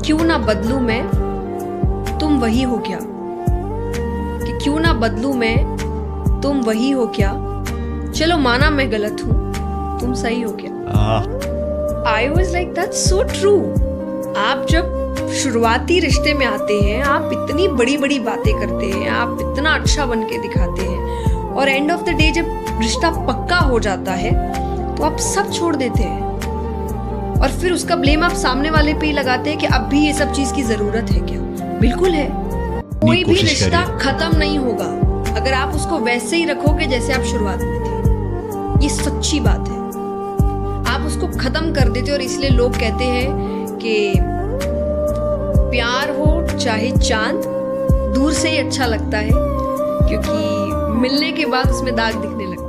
क्यों ना बदलूं मैं, तुम वही हो क्या। कि क्यों ना बदलूं मैं, तुम वही हो क्या। चलो माना मैं गलत हूं, तुम सही हो क्या। I was like that's so true. आप जब शुरुआती रिश्ते में आते हैं, आप इतनी बड़ी बड़ी बातें करते हैं, आप इतना अच्छा बन के दिखाते हैं, और एंड ऑफ द डे जब रिश्ता पक्का हो जाता है तो आप सब छोड़ देते हैं, और फिर उसका ब्लेम आप सामने वाले पे ही लगाते हैं कि अब भी ये सब चीज की जरूरत है क्या। बिल्कुल है। कोई भी रिश्ता खत्म नहीं होगा अगर आप उसको वैसे ही रखोगे जैसे आप शुरुआत में थे। ये सच्ची बात है। आप उसको खत्म कर देते हो, और इसलिए लोग कहते हैं कि प्यार हो चाहे चांद, दूर से ही अच्छा लगता है, क्योंकि मिलने के बाद उसमें दाग दिखने लगता है।